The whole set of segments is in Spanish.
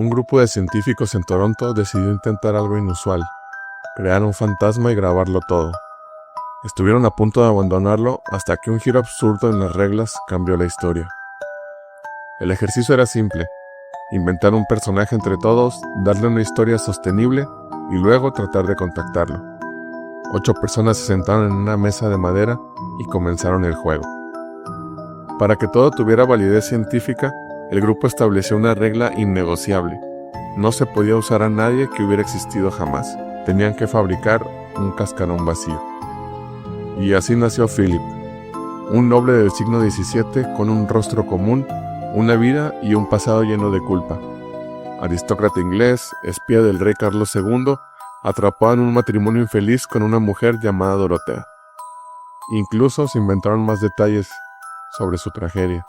Un grupo de científicos en Toronto decidió intentar algo inusual: crear un fantasma y grabarlo todo. Estuvieron a punto de abandonarlo hasta que un giro absurdo en las reglas cambió la historia. El ejercicio era simple: inventar un personaje entre todos, darle una historia sostenible y luego tratar de contactarlo. 8 personas se sentaron en una mesa de madera y comenzaron el juego. Para que todo tuviera validez científica, el grupo estableció una regla innegociable: no se podía usar a nadie que hubiera existido jamás. Tenían que fabricar un cascarón vacío. Y así nació Philip, un noble del siglo XVII con un rostro común, una vida y un pasado lleno de culpa. Aristócrata inglés, espía del rey Carlos II, atrapado en un matrimonio infeliz con una mujer llamada Dorotea. Incluso se inventaron más detalles sobre su tragedia.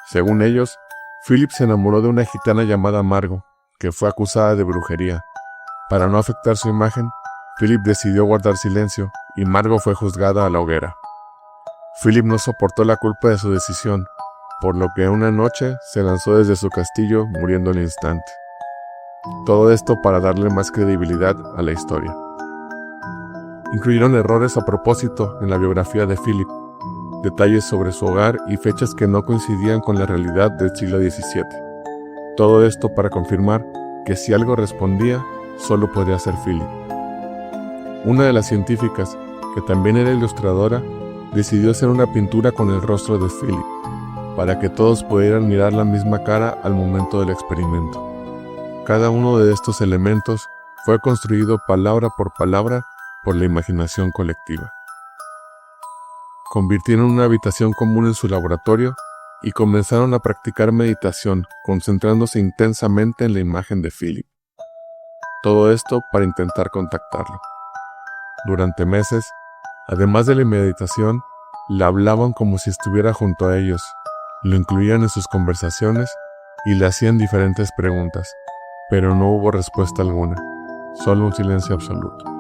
Según ellos, Philip se enamoró de una gitana llamada Margo, que fue acusada de brujería. Para no afectar su imagen, Philip decidió guardar silencio y Margo fue juzgada a la hoguera. Philip no soportó la culpa de su decisión, por lo que una noche se lanzó desde su castillo, muriendo al instante. Todo esto para darle más credibilidad a la historia. Incluyeron errores a propósito en la biografía de Philip, detalles sobre su hogar y fechas que no coincidían con la realidad del siglo XVII. Todo esto para confirmar que si algo respondía, solo podría ser Philip. Una de las científicas, que también era ilustradora, decidió hacer una pintura con el rostro de Philip, para que todos pudieran mirar la misma cara al momento del experimento. Cada uno de estos elementos fue construido palabra por palabra por la imaginación colectiva. Convirtieron una habitación común en su laboratorio y comenzaron a practicar meditación, concentrándose intensamente en la imagen de Philip. Todo esto para intentar contactarlo. Durante meses, además de la meditación, le hablaban como si estuviera junto a ellos, lo incluían en sus conversaciones y le hacían diferentes preguntas, pero no hubo respuesta alguna, solo un silencio absoluto.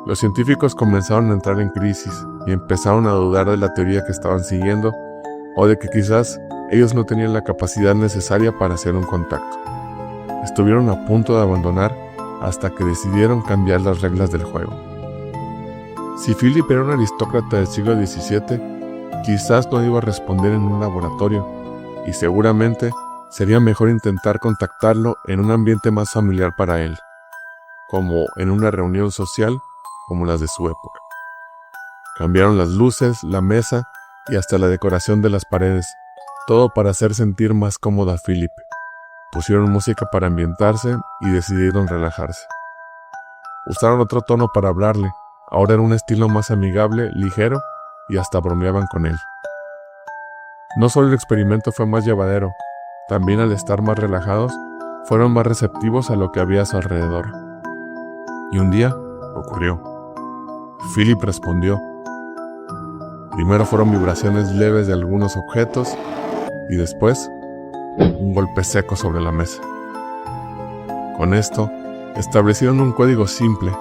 Los científicos comenzaron a entrar en crisis y empezaron a dudar de la teoría que estaban siguiendo o de que quizás ellos no tenían la capacidad necesaria para hacer un contacto. Estuvieron a punto de abandonar hasta que decidieron cambiar las reglas del juego. Si Philip era un aristócrata del siglo XVII, quizás no iba a responder en un laboratorio y seguramente sería mejor intentar contactarlo en un ambiente más familiar para él, como en una reunión social como las de su época. Cambiaron las luces, la mesa y hasta la decoración de las paredes, todo para hacer sentir más cómodo a Philip. Pusieron música para ambientarse y decidieron relajarse. Usaron otro tono para hablarle, ahora era un estilo más amigable, ligero y hasta bromeaban con él. No solo el experimento fue más llevadero, también al estar más relajados, fueron más receptivos a lo que había a su alrededor. Y un día ocurrió. Philip respondió. Primero fueron vibraciones leves de algunos objetos y después un golpe seco sobre la mesa. Con esto, establecieron un código simple: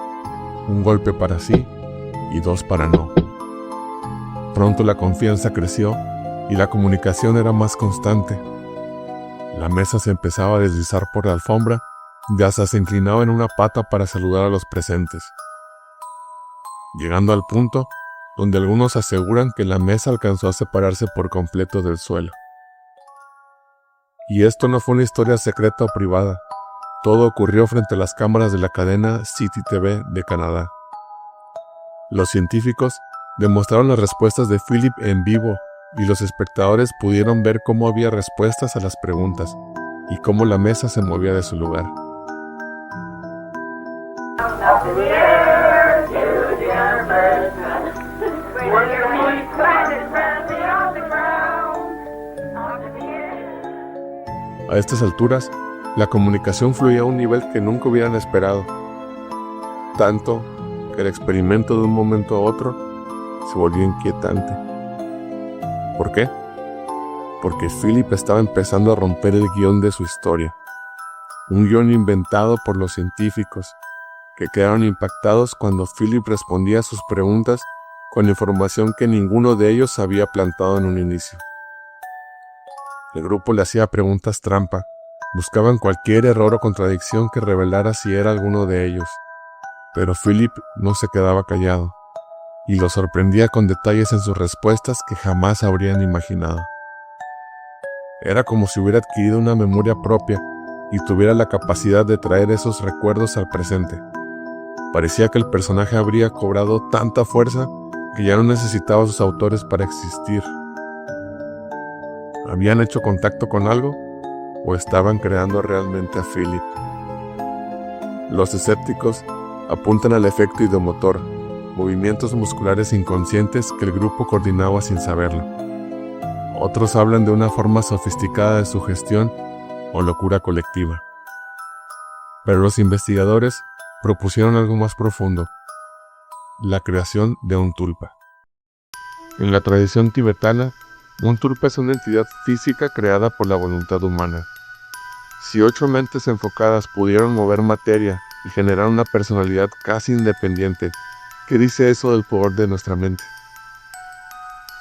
un golpe para sí y 2 para no. Pronto la confianza creció y la comunicación era más constante. La mesa se empezaba a deslizar por la alfombra y hasta se inclinaba en una pata para saludar a los presentes, llegando al punto donde algunos aseguran que la mesa alcanzó a separarse por completo del suelo. Y esto no fue una historia secreta o privada, todo ocurrió frente a las cámaras de la cadena City TV de Canadá. Los científicos demostraron las respuestas de Philip en vivo y los espectadores pudieron ver cómo había respuestas a las preguntas y cómo la mesa se movía de su lugar. A estas alturas, la comunicación fluía a un nivel que nunca hubieran esperado, tanto que el experimento de un momento a otro se volvió inquietante. ¿Por qué? Porque Philip estaba empezando a romper el guión de su historia, un guión inventado por los científicos, que quedaron impactados cuando Philip respondía a sus preguntas con información que ninguno de ellos había plantado en un inicio. El grupo le hacía preguntas trampa. Buscaban cualquier error o contradicción que revelara si era alguno de ellos. Pero Philip no se quedaba callado, y lo sorprendía con detalles en sus respuestas que jamás habrían imaginado. Era como si hubiera adquirido una memoria propia y tuviera la capacidad de traer esos recuerdos al presente. Parecía que el personaje habría cobrado tanta fuerza que ya no necesitaba a sus autores para existir. ¿Habían hecho contacto con algo o estaban creando realmente a Philip? Los escépticos apuntan al efecto ideomotor, movimientos musculares inconscientes que el grupo coordinaba sin saberlo. Otros hablan de una forma sofisticada de sugestión o locura colectiva. Pero los investigadores propusieron algo más profundo: la creación de un tulpa. En la tradición tibetana, un tulpa es una entidad física creada por la voluntad humana. Si 8 mentes enfocadas pudieron mover materia y generar una personalidad casi independiente, ¿qué dice eso del poder de nuestra mente?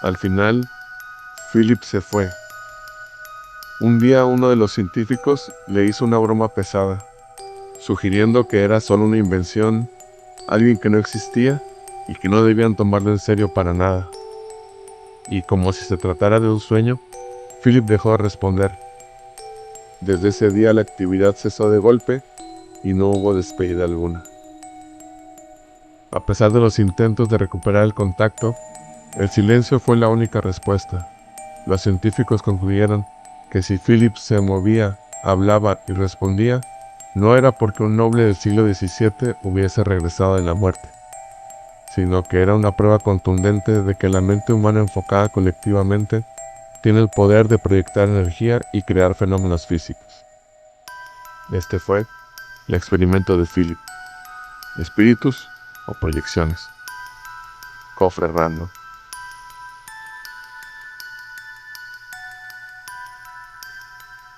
Al final, Philip se fue. Un día uno de los científicos le hizo una broma pesada, sugiriendo que era solo una invención, alguien que no existía y que no debían tomarlo en serio para nada. Y como si se tratara de un sueño, Philip dejó de responder. Desde ese día la actividad cesó de golpe y no hubo despedida alguna. A pesar de los intentos de recuperar el contacto, el silencio fue la única respuesta. Los científicos concluyeron que si Philip se movía, hablaba y respondía, no era porque un noble del siglo XVII hubiese regresado de la muerte, sino que era una prueba contundente de que la mente humana enfocada colectivamente tiene el poder de proyectar energía y crear fenómenos físicos. Este fue el experimento de Philip. Espíritus o proyecciones. Cofre random.